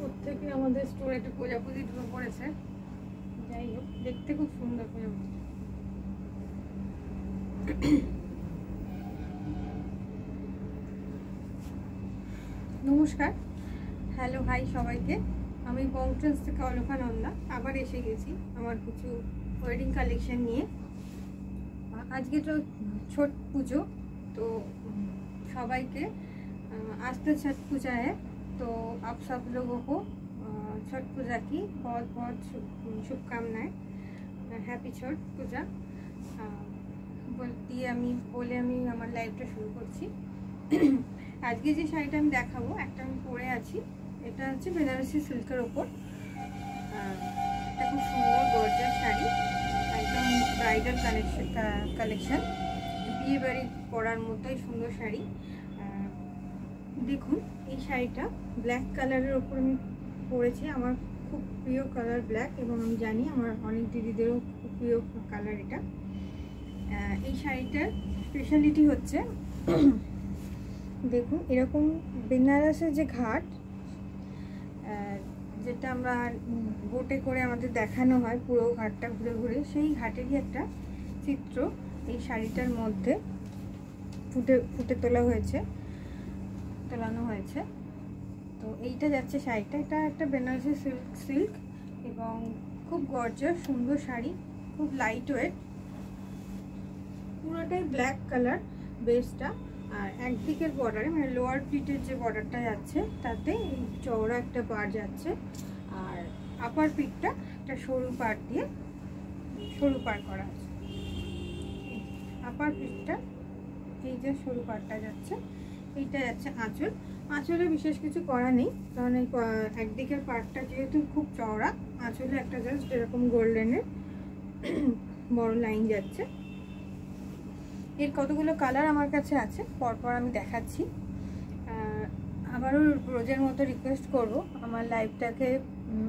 প্রত্যেকে আমাদের স্টোরে একটা প্রজাপতি ঢুকে পড়েছে। যাই হোক, দেখতে খুব সুন্দর প্রজাপতি। নমস্কার, হ্যালো, হাই সবাইকে। আমি বংট্রেন্স থেকে অলকা নন্দা আবার এসে গেছি আমার কিছু ওয়েডিং কালেকশন নিয়ে। আজকে তো ছট পুজো, তো সবাইকে आस्ते छठ पूजा है, तो आप सब लोगों को छठ पूजा की बहुत बहुत शुभकामनाएं। हैप्पी छठ पूजा দিয়ে আমি আমার লাইভটা শুরু করছি। আজকে যে শাড়িটা আমি দেখাবো, একটা আমি পরে আছি, এটা হচ্ছে বেনারসি সিল্কের ওপর। এটা খুব সুন্দর গর্জাস শাড়ি, একদম ব্রাইডাল কালেকশন, বিয়ে বাড়ি পরার মতোই সুন্দর শাড়ি। দেখুন, এই শাড়িটা ব্ল্যাক কালারের ওপর আমি পরেছি। আমার খুব প্রিয় কালার ব্ল্যাক, এবং আমি জানি আমার অনেক দিদিদেরও খুব প্রিয় কালার এটা। এই শাড়িটার স্পেশালিটি হচ্ছে, দেখুন, এরকম বেনারসের যে ঘাট, যেটা আমরা বোটে করে আমাদের দেখানো হয় পুরো ঘাটটা ঘুরে ঘুরে, সেই ঘাটেরই একটা চিত্র এই শাড়িটার মধ্যে ফুটে তোলানো হয়েছে। তো এইটা যাচ্ছে শাড়িটা, এটা একটা বেনারসি সিল্ক এবং খুব গর্জাস সুন্দর শাড়ি, খুব লাইট ওয়েট, পুরোটাই ব্ল্যাক কালার বেসটা। আর একদিকের বর্ডারে, মানে লোয়ার প্লিটের যে বর্ডারটা যাচ্ছে, তাতে এই চওড়া একটা পাড় যাচ্ছে, আর আপার পিঠটা একটা সরু পাড় দিয়ে সরু পাড় করা আছে। আপার পিঠটা এই যে সরু পাড়টা যাচ্ছে, এইটা যাচ্ছে আঁচল। আঁচলে বিশেষ কিছু করা নেই, কারণ এই একদিকের পাড়টা যেহেতু খুব চওড়া, আঁচলে একটা জাস্ট এরকম গোল্ডেনের বড় লাইন যাচ্ছে। এর কতগুলো কালার আমার কাছে আছে, পরপর আমি দেখাচ্ছি। আবারও রোজের মতো রিকোয়েস্ট করব, আমার লাইভটাকে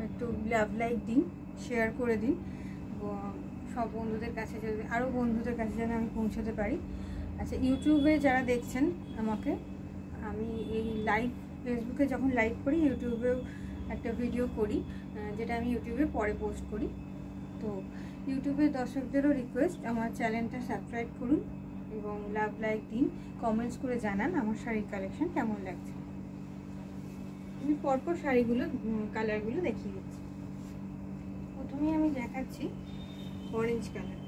একটু লাভ লাইক দিন, শেয়ার করে দিন সব বন্ধুদের কাছে, যদি আরও বন্ধুদের কাছে যেন আমি পৌঁছতে পারি। আচ্ছা, ইউটিউবে যারা দেখছেন আমাকে, আমি এই লাইভ ফেসবুকে যখন লাইভ করি, ইউটিউবেও একটা ভিডিও করি, যেটা আমি ইউটিউবে পরে পোস্ট করি। তো ইউটিউবের দর্শকদেরও রিকোয়েস্ট, আমার চ্যানেলটা সাবস্ক্রাইব করুন এবং লাভ লাইক দিন, কমেন্টস করে জানান আমার শাড়ির কালেকশন কেমন লাগছে। আমি পরপর শাড়িগুলো কালারগুলো দেখিয়ে দিচ্ছি। প্রথমেই আমি দেখাচ্ছি অরেঞ্জ কালার,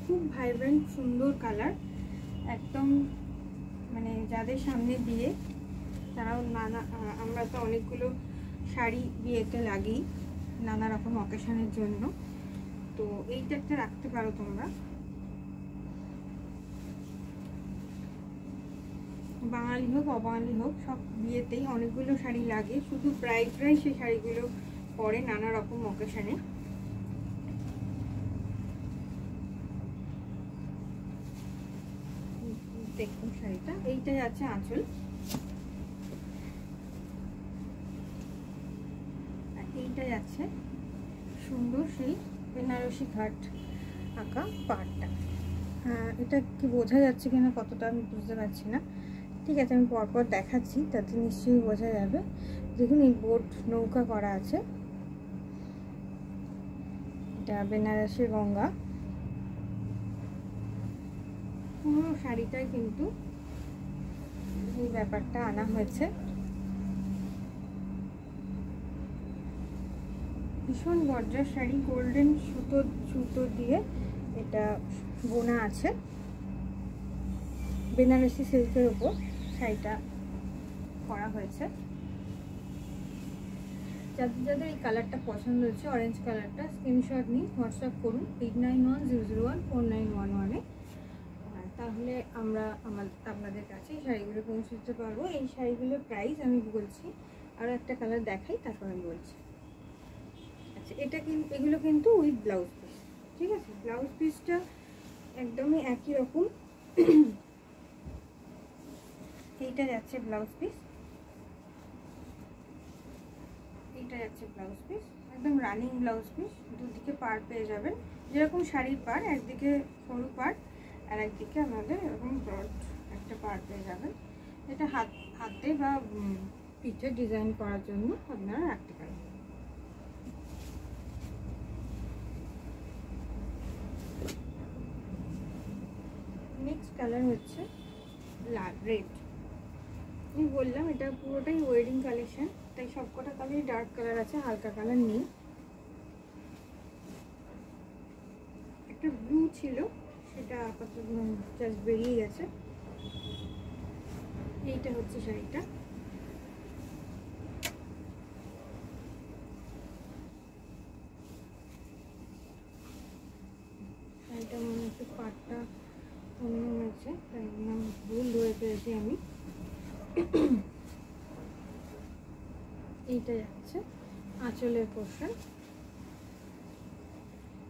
খুব ভাইব্রেন্ট সুন্দর কালার, একদম মানে যাদের সামনে বিয়ে, তারাও আমরা তো অনেকগুলো শাড়ি বিয়েতে লাগেই নানা রকম অকেশনের জন্য, তো এইটা একটা রাখতে পারো তোমরা। বাঙালি হোক অবাঙালি হোক, সব বিয়েতেই অনেকগুলো শাড়ি লাগে, শুধু ব্রাইডরাই সেই শাড়িগুলো পরে নানা রকম অকেশনে। দেখুন শাড়িটা, এইটা যাচ্ছে আঁচল, আর এইটা যাচ্ছে সুন্দর সেই বেনারসি ঘাট আঁকা পাড়টা। এটা কি বোঝা যাচ্ছে কিনা কতটা আমি বুঝতে পারছি না, ঠিক আছে আমি পরপর দেখাচ্ছি, তাতে নিশ্চয়ই বোঝা যাবে। দেখুন, এই বোট নৌকা করা আছে, এটা বেনারসি গঙ্গা। পুরো শাড়িটাই কিন্তু এই ব্যাপারটা আনা হয়েছে। ভীষণ গর্জাস শাড়ি, গোল্ডেন সুতো দিয়ে এটা বোনা আছে, বেনারসি সিল্কের উপর শাড়িটা করা হয়েছে। যাদের এই কালারটা পছন্দ হচ্ছে, অরেঞ্জ কালারটা, স্ক্রিনশট নিয়ে হোয়াটসঅ্যাপ করুন 8910014911-এ, তাহলে আমরা আপনাদের কাছে এই শাড়িগুলো পৌঁছে দিতে পারবো। এই শাড়িগুলোর প্রাইস আমি বলছি, আরও একটা কালার দেখাই, তারপর আমি বলছি। আচ্ছা, এগুলো কিন্তু উইথ ব্লাউজ পিস, ঠিক আছে? ব্লাউজ পিসটা একদমই একই রকম। এইটা যাচ্ছে ব্লাউজ পিস, এইটা যাচ্ছে ব্লাউজ পিস, একদম রানিং ব্লাউজ পিস। দুদিকে পাড় পেয়ে যাবেন, যেরকম শাড়ির পাড়, একদিকে সরু পাড় আর একদিকে আমাদের এরকম ব্রড একটা পাড় পেয়ে যাবেন। এটা হাতে বা পিঠে ডিজাইন করার জন্য আপনারা রাখতে পারেন। নেক্সট কালার হচ্ছে লাল রেড। আমি বললাম এটা পুরোটাই ওয়েডিং কালেকশন, তাই সবকটা কালারই ডার্ক কালার আছে, হালকা কালার নেই। একটা ব্লু ছিল, সেটা আপাতত জাস্ট বেরিয়ে গেছে। এইটা হচ্ছে শাড়িটা। শাড়িটা মনে হচ্ছে পাটটা অন্য আছে, তাই ভুল ধরে পেয়েছি আমি। এইটা যাচ্ছে আঁচলের পোর্শন।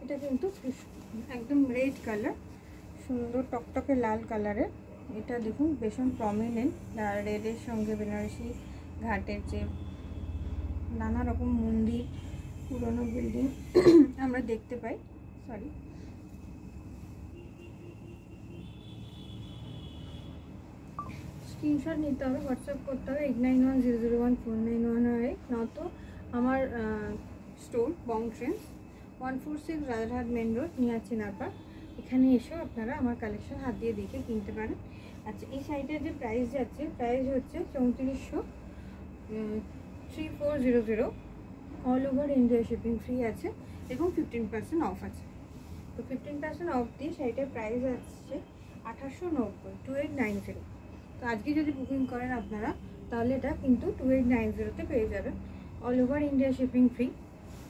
এটা কিন্তু একদম রেড কালার, সুন্দর টকটকে লাল কালারের। এটা দেখুন ভীষণ প্রমিনেন্ট, রেডের সঙ্গে বেনারসি ঘাটের যে নানা রকম মন্দির, পুরনো বিল্ডিং আমরা দেখতে পাই। সরি, স্ক্রিনশট নিতে হবে, হোয়াটসঅ্যাপ করতে হবে 8910014918, নয়তো আমার store Bong Trends 146 Rajarhat main road, near Chinar Park. এখানে এসেও আপনারা আমার কালেকশন হাত দিয়ে দেখে কিনতে পারেন। আচ্ছা, এই শাড়িটার যে প্রাইস যাচ্ছে, প্রাইস হচ্ছে 3400 all over India shipping free আছে এবং 15% অফ আছে। তো 15% অফ দিয়ে শাড়িটার প্রাইস আসছে 2890, 2890। তো আজকে যদি বুকিং করেন আপনারা, তাহলে এটা কিন্তু 2890-তে পেয়ে যাবেন। All over India shipping free.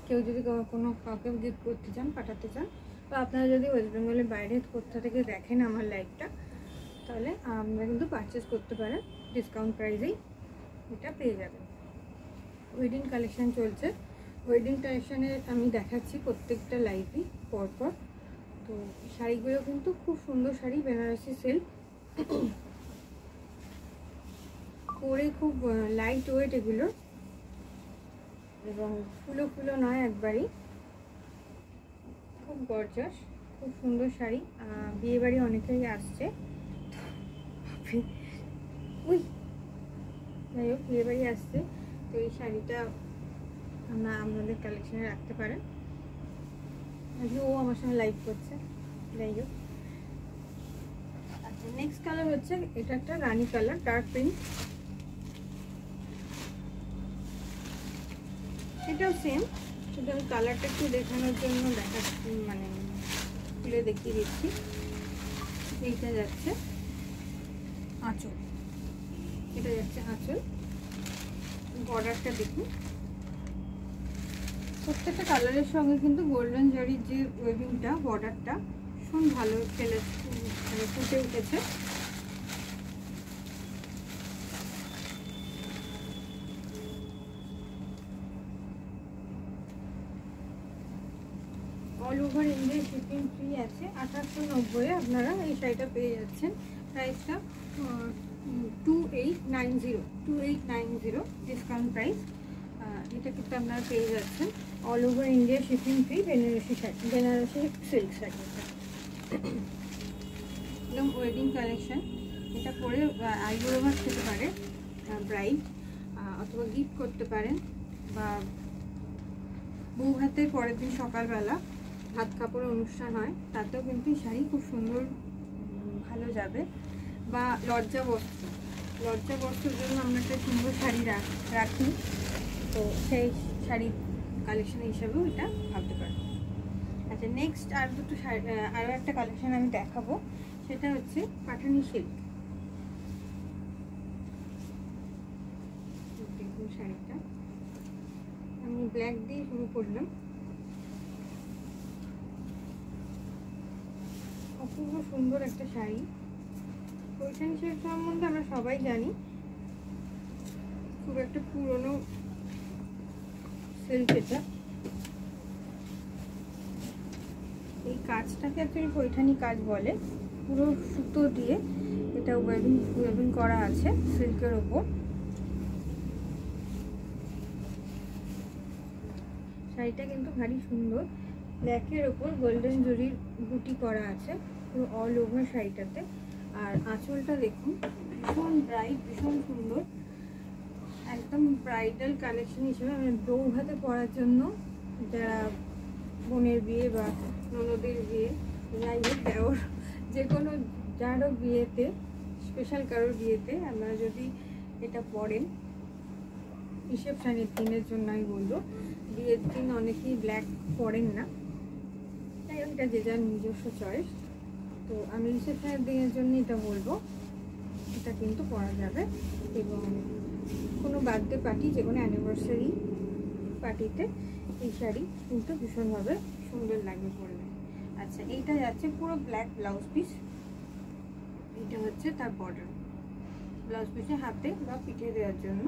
কেউ যদি কোনো কাউকে গিফট করতে চান, পাঠাতে চান, বা আপনারা যদি ওয়েস্ট বেঙ্গলের বাইরে কোথা থেকে দেখেন আমার লাইভটা, তাহলে আপনারা কিন্তু পারচেস করতে পারেন, ডিসকাউন্ট প্রাইসেই এটা পেয়ে যাবেন। ওয়েডিং কালেকশান চলছে, ওয়েডিং কালেকশানে আমি দেখাচ্ছি প্রত্যেকটা লাইভই পরপর। তো শাড়িগুলো কিন্তু খুব সুন্দর শাড়ি, বেনারসি সিল্ক, পরে খুব লাইট ওয়েট এগুলো, এবং ফুলো ফুলো নয় একবারই, খুব গর্জাস, খুব সুন্দর শাড়ি। বিয়েবাড়ি অনেকেই আসছে, উই যাই হোক বিয়েবাড়ি আসছে, তো এই শাড়িটা আপনাদের কালেকশনে রাখতে পারেন। আজকে ও আমার সঙ্গে লাইভ করছে, যাই হোক। আচ্ছা, নেক্সট কালার হচ্ছে এটা একটা রানী কালার, ডার্ক পিঙ্ক। এটাও সেম, শুধু আমি কালারটা একটু দেখানোর জন্য মানে খুলে দেখিয়ে দিচ্ছি। এইটা যাচ্ছে আঁচল, এটা যাচ্ছে আঁচল। বর্ডারটা দেখুন, প্রত্যেকটা কালারের সঙ্গে কিন্তু গোল্ডেন জরির যে ওয়েভিংটা, বর্ডারটা ভীষণ ভালো ফুটে উঠেছে। All over India shipping free আছে। 2890-এ আপনারা এই শাড়িটা পেয়ে যাচ্ছেন। প্রাইসটা 2890 ডিসকাউন্ট প্রাইস। এটা কিন্তু আপনারা পেয়ে যাচ্ছেন all over India shipping free, Banarasi sari, Banarasi silk sari. একদম ওয়েডিং কালেকশন। এটা পরে আইবুড়ো ভাত খেতে পারে ব্রাইড, অথবা গিফট করতে পারেন, বা বউ ভাতের পরের দিন সকালবেলা ভাত কাপড়ের অনুষ্ঠান হয়, তাতেও কিন্তু এই শাড়ি খুব সুন্দর ভালো যাবে। বা লজ্জা বস্ত্রের জন্য আমরা একটা সুন্দর শাড়ি রাখি, তো সেই শাড়ি কালেকশন হিসাবেও এটা ভাবতে পারেন। আচ্ছা, নেক্সট আরও একটা কালেকশন আমি দেখাবো, সেটা হচ্ছে পাঠানি সিল্ক। দেখুন শাড়িটা, আমি ব্ল্যাক দিয়ে শুরু করলাম। অপূর্ব সুন্দর একটা শাড়ি। পৈঠানি সিল্ক সম্বন্ধে আমরা সবাই জানি, খুব একটা পুরনো সিল্ক এটা। এই কাজটাকে অ্যাকচুয়ালি পৈঠানি কাজ বলে। পুরো সুতো দিয়ে এটা ওয়েভিং করা আছে সিল্কের ওপর। শাড়িটা কিন্তু ভারী সুন্দর, ব্ল্যাকের ওপর গোল্ডেন জরির বুটি করা আছে পুরো অল ওভার শাড়িটাতে। আর আঁচলটা দেখুন, ভীষণ ব্রাইট, ভীষণ সুন্দর, একদম ব্রাইডাল কালেকশন হিসেবে আমি বৌভাতে পরার জন্য, যারা বোনের বিয়ে বা ননদের বিয়ে, যাই হোক দেওর, যে কোনো যারও বিয়েতে, স্পেশাল কারোর বিয়েতে আপনারা যদি এটা পরেন, রিসেপশনের দিনের জন্য আমি বলবো। বিয়ের দিন অনেকেই ব্ল্যাক পরেন না, তাই এটা যে যার নিজস্ব চয়েস। তো আমি রিসেপশনের দিনের জন্য এটা বলবো, এটা কিন্তু পরা যাবে। এবং কোনো বার্থডে পার্টি, যে কোনো অ্যানিভার্সারি পার্টিতে এই শাড়ি কিন্তু ভীষণভাবে সুন্দর লাগবে পরলে। আচ্ছা, এইটা যাচ্ছে পুরো ব্ল্যাক ব্লাউজ পিস, এটা হচ্ছে তার বর্ডার। ব্লাউজ পিসে হাতে বা পিঠে দেওয়ার জন্য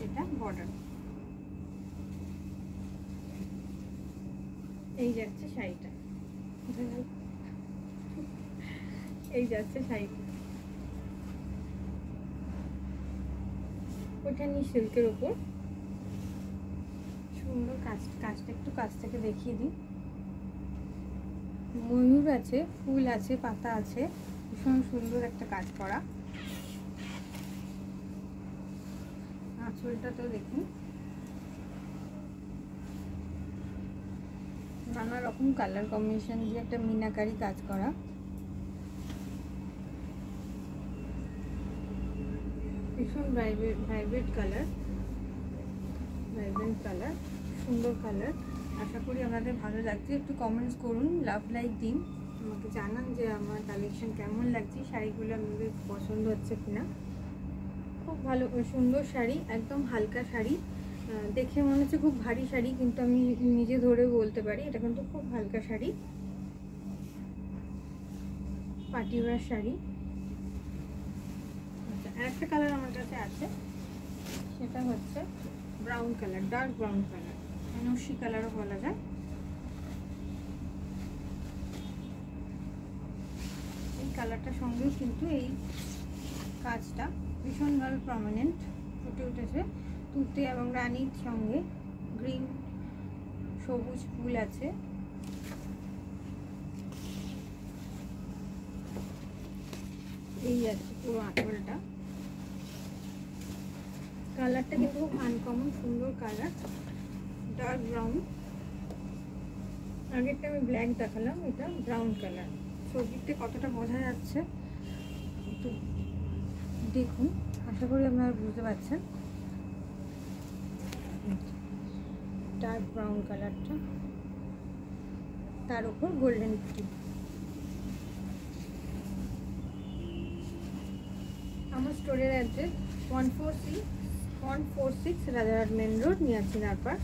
এটা বর্ডার। এই যাচ্ছে শাড়িটা, এই যাচ্ছে শাড়িটা। ওইটা নিয়ে সিল্কের উপর সুন্দর কাজটা একটু কাছ থেকে দেখিয়ে দিই। ময়ূর আছে, ফুল আছে, পাতা আছে, ভীষণ সুন্দর একটা কাজ করা। আঁচলটা তো দেখুন, নানা রকম কালার কম্বিনেশন দিয়ে একটা মিনাকারি কাজ করা। ভীষণ ভাইব্রেন্ট কালার, সুন্দর কালার। আশা করি আপনাদের ভালো লাগছে। একটু কমেন্টস করুন, লাভ লাইক দিন, আমাকে জানান যে আমার কালেকশন কেমন লাগছে, শাড়িগুলো আপনাদের পছন্দ হচ্ছে কিনা। খুব ভালো সুন্দর শাড়ি, একদম হালকা শাড়ি। দেখে মনে হচ্ছে খুব ভারী শাড়ি, কিন্তু আমি নিজে ধরে বলতে পারি এটা কিন্তু খুব হালকা শাড়ি, পার্টি ওয়্যার শাড়ি। আচ্ছা, আরেকটা কালার আমার কাছে আছে, সেটা হচ্ছে brown colour, dark brown colour, নস্যি কালারও বলা যায়। এই কালারটার সঙ্গেও কিন্তু এই কাজটা ভীষণভাবে প্রমিনেন্ট ফুটে উঠেছে। তুতে এবং রানীর সঙ্গে গ্রিন সবুজ ফুল আছে। এই আছে পুরো আঁচলটা। কালারটা কিন্তু খুব আনকমন সুন্দর কালার, ডার্ক ব্রাউন। আগেরটা আমি ব্ল্যাক দেখালাম, এটা ব্রাউন কালার। ছবিতে কতটা বোঝা যাচ্ছে একটু দেখুন, আশা করি আপনারা বুঝতে পারছেন। ডার্ক ব্রাউন কালারটা, তার উপর গোল্ডেন পুটি। আমার স্টোরের অ্যাড্রেস 146 রাজারহাট মেন রোড, নিয়াচি নারপার।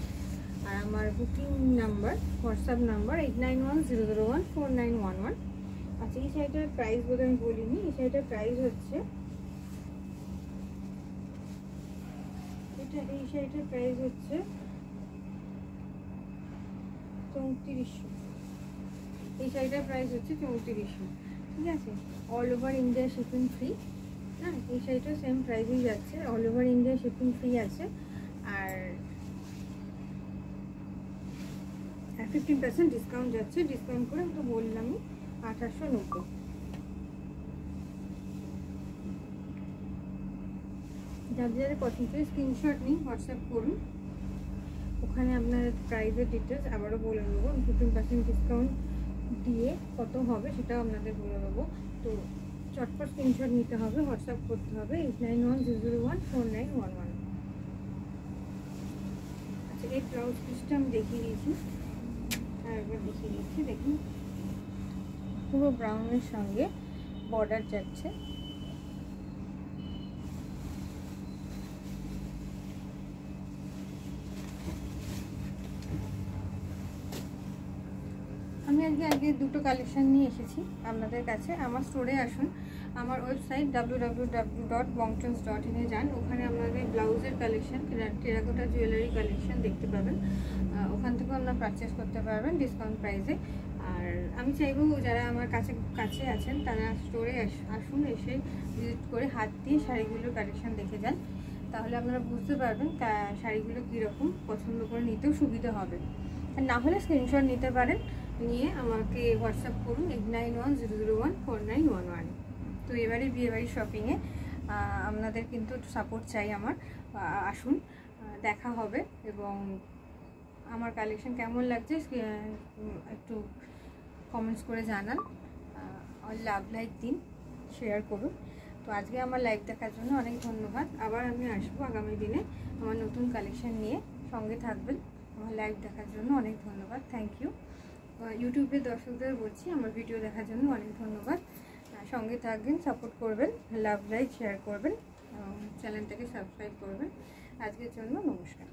আর আমার বুকিং নাম্বার, হোয়াটসঅ্যাপ নাম্বার 8910014911। আচ্ছা, এই শাড়িটার প্রাইস বোধহয় আমি বলিনি। এই শাড়িটার প্রাইস হচ্ছে, এই শাড়িটার প্রাইস হচ্ছে 3400। এই শাড়িটার প্রাইস হচ্ছে 3400, ঠিক আছে। All over India shipping free. হ্যাঁ, এই শাড়িটা সেম প্রাইসেই যাচ্ছে, all over India shipping free আছে। আর 15% ডিসকাউন্ট যাচ্ছে, ডিসকাউন্ট করে আমি তো বললামই 1890। যাদের যাদের পছন্দ হয় স্ক্রিনশট নিন, হোয়াটসঅ্যাপ করুন। ওখানে আপনার প্রাইসের ডিটেলস আবারও বলে দেবো। 15% ডিসকাউন্ট দিয়ে কত হবে সেটাও আপনাদের বলে দেবো। তো চটপট স্ক্রিনশট নিতে হবে, হোয়াটসঅ্যাপ করতে হবে 8910014911। আচ্ছা, এই ব্লাউজ পিসটা আমি দেখিয়ে দিয়েছি, আর একবার দেখিয়ে দিচ্ছি। দেখুন, পুরো ব্রাউনের সঙ্গে বর্ডার যাচ্ছে। আমি আজকে দুটো কালেকশন নিয়ে এসেছি আপনাদের কাছে। আমার স্টোরে আসুন, আমার ওয়েবসাইট www.bongtons.in এ যান। ওখানে আপনাদের ব্লাউজের কালেকশন, টেরাকোটা জুয়েলারি কালেকশন দেখতে পাবেন। ওখান থেকেও আপনারা পারচেস করতে পারবেন ডিসকাউন্ট প্রাইসে। আর আমি চাইবো যারা আমার কাছে আছেন তারা স্টোরে আসুন, এসে ভিজিট করে হাত দিয়ে শাড়িগুলোর কালেকশন দেখে যান। তাহলে আপনারা বুঝতে পারবেন শাড়িগুলো কীরকম, পছন্দ করে নিতেও সুবিধা হবে। আর না হলে স্ক্রিনশট নিতে পারেন, নিয়ে আমাকে হোয়াটসঅ্যাপ করুন 8910014911। তো এবারে বিয়েবাড়ির শপিংয়ে আপনাদের কিন্তু সাপোর্ট চাই আমার। আসুন, দেখা হবে। এবং আমার কালেকশন কেমন লাগছে একটু কমেন্টস করে জানান। লাভ লাইক দিন, শেয়ার করুন। তো আজকে আমার লাইভ দেখার জন্য অনেক ধন্যবাদ। আবার আমি আসবো আগামী দিনে আমার নতুন কালেকশন নিয়ে। সঙ্গে থাকবেন। আমার লাইভ দেখার জন্য অনেক ধন্যবাদ, থ্যাংক ইউ। ইউটিউবের দর্শকদের বলছি আমার ভিডিও দেখার জন্য অনেক ধন্যবাদ। সঙ্গে থাকবেন, সাপোর্ট করবেন, লাভ লাইক শেয়ার করবেন, চ্যানেলটাকে সাবস্ক্রাইব করবেন। আজকের জন্য নমস্কার।